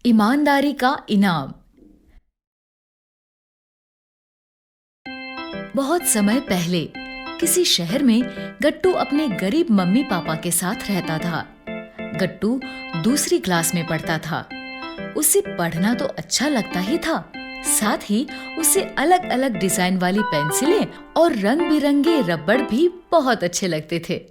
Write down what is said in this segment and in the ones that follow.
ईमानदारी का इनाम। बहुत समय पहले किसी शहर में गट्टू अपने गरीब मम्मी पापा के साथ रहता था। गट्टू दूसरी क्लास में पढ़ता था। उसे पढ़ना तो अच्छा लगता ही था, साथ ही उसे अलग अलग डिजाइन वाली पेंसिलें और रंग बिरंगे रबड़ भी बहुत अच्छे लगते थे।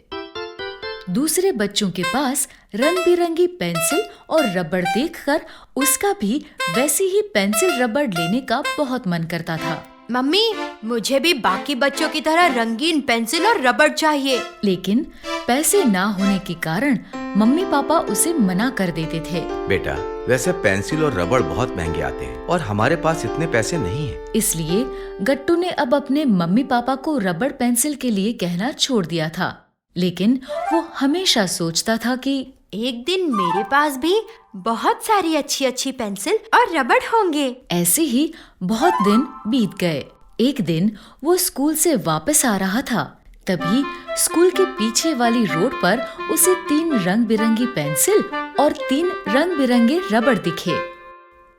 दूसरे बच्चों के पास रंग बिरंगी पेंसिल और रबड़ देखकर उसका भी वैसी ही पेंसिल रबड़ लेने का बहुत मन करता था। मम्मी, मुझे भी बाकी बच्चों की तरह रंगीन पेंसिल और रबड़ चाहिए। लेकिन पैसे ना होने के कारण मम्मी पापा उसे मना कर देते थे। बेटा, वैसे पेंसिल और रबड़ बहुत महंगे आते हैं और हमारे पास इतने पैसे नहीं हैं। इसलिए गट्टू ने अब अपने मम्मी पापा को रबड़ पेंसिल के लिए कहना छोड़ दिया था। लेकिन वो हमेशा सोचता था कि एक दिन मेरे पास भी बहुत सारी अच्छी अच्छी पेंसिल और रबड़ होंगे। ऐसे ही बहुत दिन बीत गए। एक दिन वो स्कूल से वापस आ रहा था, तभी स्कूल के पीछे वाली रोड पर उसे 3 रंग बिरंगी पेंसिल और 3 रंग बिरंगे रबड़ दिखे।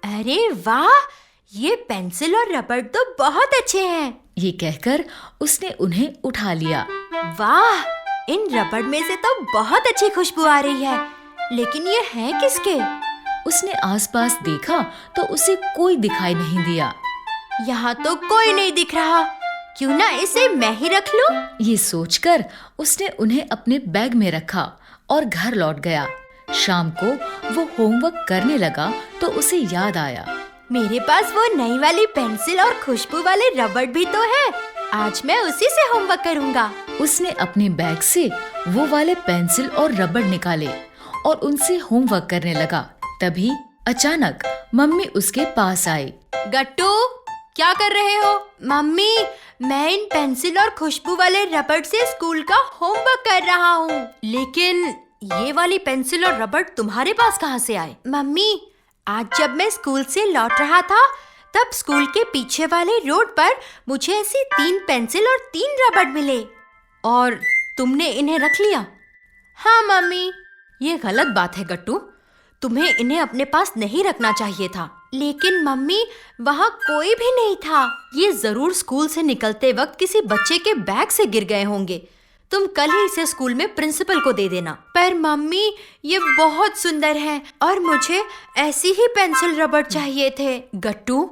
अरे वाह, ये पेंसिल और रबड़ तो बहुत अच्छे हैं। ये कहकर उसने उन्हें उठा लिया। वाह, इन रबड़ में से तो बहुत अच्छी खुशबू आ रही है, लेकिन ये हैं किसके? उसने आसपास देखा तो उसे कोई दिखाई नहीं दिया। यहाँ तो कोई नहीं दिख रहा, क्यों ना इसे मैं ही रख लूं? ये सोचकर उसने उन्हें अपने बैग में रखा और घर लौट गया। शाम को वो होमवर्क करने लगा तो उसे याद आया, मेरे पास वो नई वाली पेंसिल और खुशबू वाले रबड़ भी तो है। आज मैं उसी से होमवर्क करूँगा। उसने अपने बैग से वो वाले पेंसिल और रबड़ निकाले और उनसे होमवर्क करने लगा। तभी अचानक मम्मी उसके पास आई। गट्टू, क्या कर रहे हो? मम्मी, मैं इन पेंसिल और खुशबू वाले रबड़ से स्कूल का होमवर्क कर रहा हूँ। लेकिन ये वाली पेंसिल और रबड़ तुम्हारे पास कहाँ से आए? मम्मी, आज जब मैं स्कूल से लौट रहा था तब स्कूल के पीछे वाले रोड पर मुझे ऐसी 3 पेंसिल और 3 रबड़ मिले। और तुमने इन्हें रख लिया? हाँ मम्मी। ये गलत बात है गट्टू, तुम्हें इन्हें अपने पास नहीं रखना चाहिए था। लेकिन मम्मी, वहाँ कोई भी नहीं था। ये जरूर स्कूल से निकलते वक्त किसी बच्चे के बैग से गिर गए होंगे। तुम कल ही इसे स्कूल में प्रिंसिपल को दे देना। पर मम्मी, ये बहुत सुंदर है और मुझे ऐसी ही पेंसिल रबड़ चाहिए थे। गट्टू,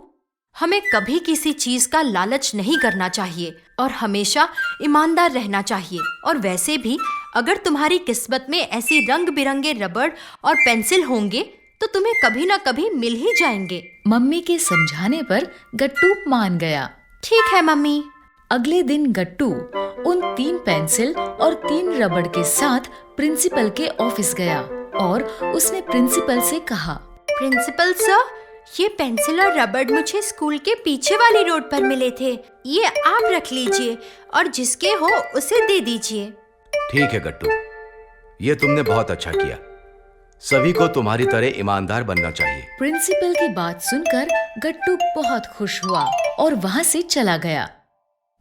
हमें कभी किसी चीज का लालच नहीं करना चाहिए और हमेशा ईमानदार रहना चाहिए। और वैसे भी अगर तुम्हारी किस्मत में ऐसी रंग बिरंगे रबड़ और पेंसिल होंगे तो तुम्हें कभी ना कभी मिल ही जाएंगे। मम्मी के समझाने पर गट्टू मान गया। ठीक है मम्मी। अगले दिन गट्टू उन 3 पेंसिल और 3 रबड़ के साथ प्रिंसिपल के ऑफिस गया और उसने प्रिंसिपल से कहा, प्रिंसिपल सर, ये पेंसिल और रबड़ मुझे स्कूल के पीछे वाली रोड पर मिले थे। ये आप रख लीजिए और जिसके हो उसे दे दीजिए। ठीक है गट्टू, ये तुमने बहुत अच्छा किया। सभी को तुम्हारी तरह ईमानदार बनना चाहिए। प्रिंसिपल की बात सुनकर गट्टू बहुत खुश हुआ और वहाँ से चला गया।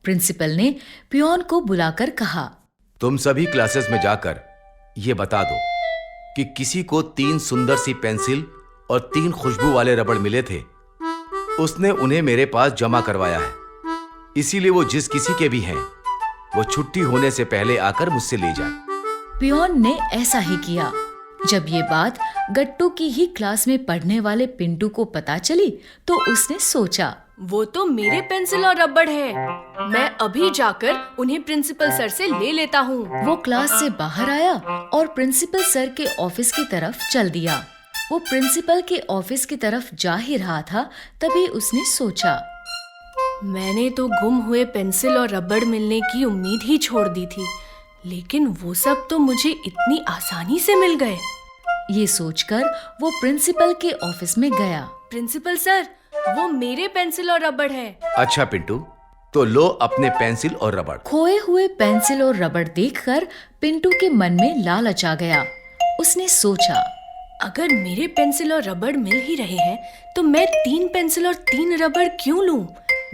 प्रिंसिपल ने पियोन को बुलाकर कहा, तुम सभी क्लासेस में जाकर ये बता दो कि किसी को 3 सुंदर सी पेंसिल और 3 खुशबू वाले रबड़ मिले थे। उसने उन्हें मेरे पास जमा करवाया है, इसीलिए वो जिस किसी के भी हैं वो छुट्टी होने से पहले आकर मुझसे ले जाए। पियोन ने ऐसा ही किया। जब ये बात गट्टू की ही क्लास में पढ़ने वाले पिंटू को पता चली तो उसने सोचा, वो तो मेरे पेंसिल और रबड़ है। मैं अभी जाकर उन्हें प्रिंसिपल सर से ले लेता हूँ। वो क्लास से बाहर आया और प्रिंसिपल सर के ऑफिस की तरफ चल दिया। वो प्रिंसिपल के ऑफिस की तरफ जा ही रहा था, तभी उसने सोचा, मैंने तो गुम हुए पेंसिल और रबड़ मिलने की उम्मीद ही छोड़ दी थी, लेकिन वो सब तो मुझे इतनी आसानी से मिल गए। ये सोचकर वो प्रिंसिपल के ऑफिस में गया। प्रिंसिपल सर, वो मेरे पेंसिल और रबड़ है। अच्छा पिंटू, तो लो अपने पेंसिल और रबड़। खोए हुए पेंसिल और रबड़ देखकर पिंटू के मन में लालच आ गया। उसने सोचा, अगर मेरे पेंसिल और रबड़ मिल ही रहे हैं तो मैं 3 पेंसिल और 3 रबड़ क्यों लूं?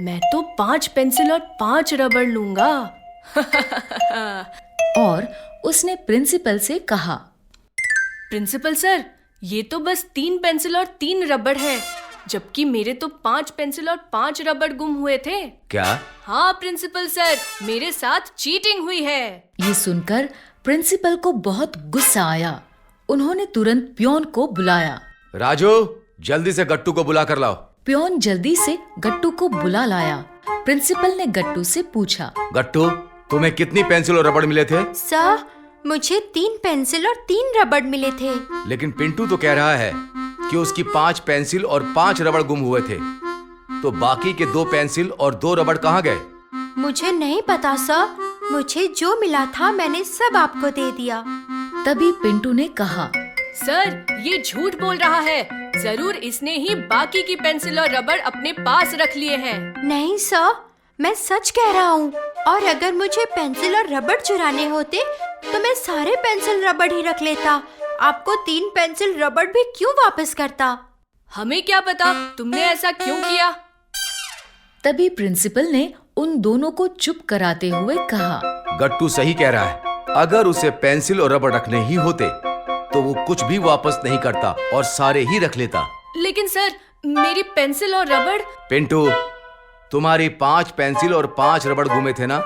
मैं तो 5 पेंसिल और 5 रबड़ लूंगा। और उसने प्रिंसिपल से कहा, प्रिंसिपल सर, ये तो बस 3 पेंसिल और 3 रबड़ है, जबकि मेरे तो 5 पेंसिल और 5 रबड़ गुम हुए थे। क्या? हाँ प्रिंसिपल सर, मेरे साथ चीटिंग हुई है। ये सुनकर प्रिंसिपल को बहुत गुस्सा आया। उन्होंने तुरंत पियोन को बुलाया। राजू, जल्दी से गट्टू को बुला कर लाओ। पियोन जल्दी से गट्टू को बुला लाया। प्रिंसिपल ने गट्टू से पूछा, गट्टू, तुम्हें कितनी पेंसिल और रबड़ मिले थे? सर, मुझे 3 पेंसिल और 3 रबड़ मिले थे। लेकिन पिंटू तो कह रहा है कि उसकी 5 पेंसिल और 5 रबड़ गुम हुए थे। तो बाकी के 2 पेंसिल और 2 रबड़ कहाँ गए? मुझे नहीं पता सर, मुझे जो मिला था मैंने सब आपको दे दिया। तभी पिंटू ने कहा, सर, ये झूठ बोल रहा है। जरूर इसने ही बाकी की पेंसिल और रबड़ अपने पास रख लिए हैं। नहीं सर, मैं सच कह रहा हूँ। और अगर मुझे पेंसिल और रबड़ चुराने होते तो मैं सारे पेंसिल रबड़ ही रख लेता। आपको 3 पेंसिल रबड़ भी क्यों वापस करता? हमें क्या पता तुमने ऐसा क्यों किया। तभी प्रिंसिपल ने उन दोनों को चुप कराते हुए कहा, गट्टू सही कह रहा है। अगर उसे पेंसिल और रबड़ रखने ही होते तो वो कुछ भी वापस नहीं करता और सारे ही रख लेता। लेकिन सर, मेरी पेंसिल और रबड़। पिंटू, तुम्हारी 5 पेंसिल और 5 रबड़ गुमे थे ना?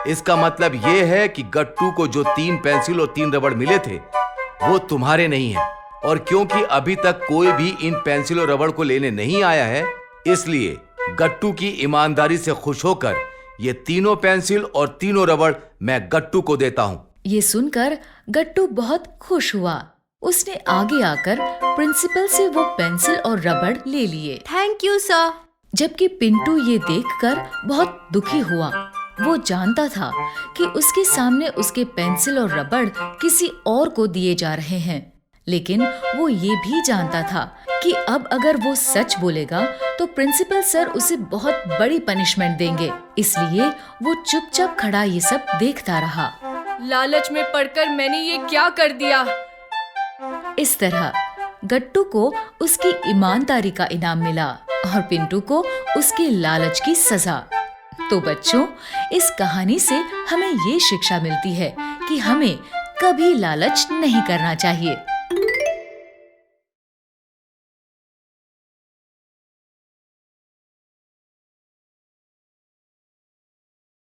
इसका मतलब ये है कि गट्टू को जो 3 पेंसिल और 3 रबड़ मिले थे वो तुम्हारे नहीं है। और क्योंकि अभी तक कोई भी इन पेंसिल और रबड़ को लेने नहीं आया है, इसलिए गट्टू की ईमानदारी से खुश होकर ये तीनों पेंसिल और तीनों रबड़ मैं गट्टू को देता हूँ। ये सुनकर गट्टू बहुत खुश हुआ। उसने आगे आकर प्रिंसिपल से वो पेंसिल और रबड़ ले लिए। Thank you sir. जबकि पिंटू ये देखकर बहुत दुखी हुआ। वो जानता था कि उसके सामने उसके पेंसिल और रबड़ किसी और को दिए जा रहे हैं, लेकिन वो ये भी जानता था कि अब अगर वो सच बोलेगा तो प्रिंसिपल सर उसे बहुत बड़ी पनिशमेंट देंगे। इसलिए वो चुपचाप खड़ा ये सब देखता रहा। लालच में पड़कर मैंने ये क्या कर दिया। इस तरह गट्टू को उसकी ईमानदारी का इनाम मिला और पिंटू को उसके लालच की सजा। तो बच्चों, इस कहानी से हमें ये शिक्षा मिलती है कि हमें कभी लालच नहीं करना चाहिए।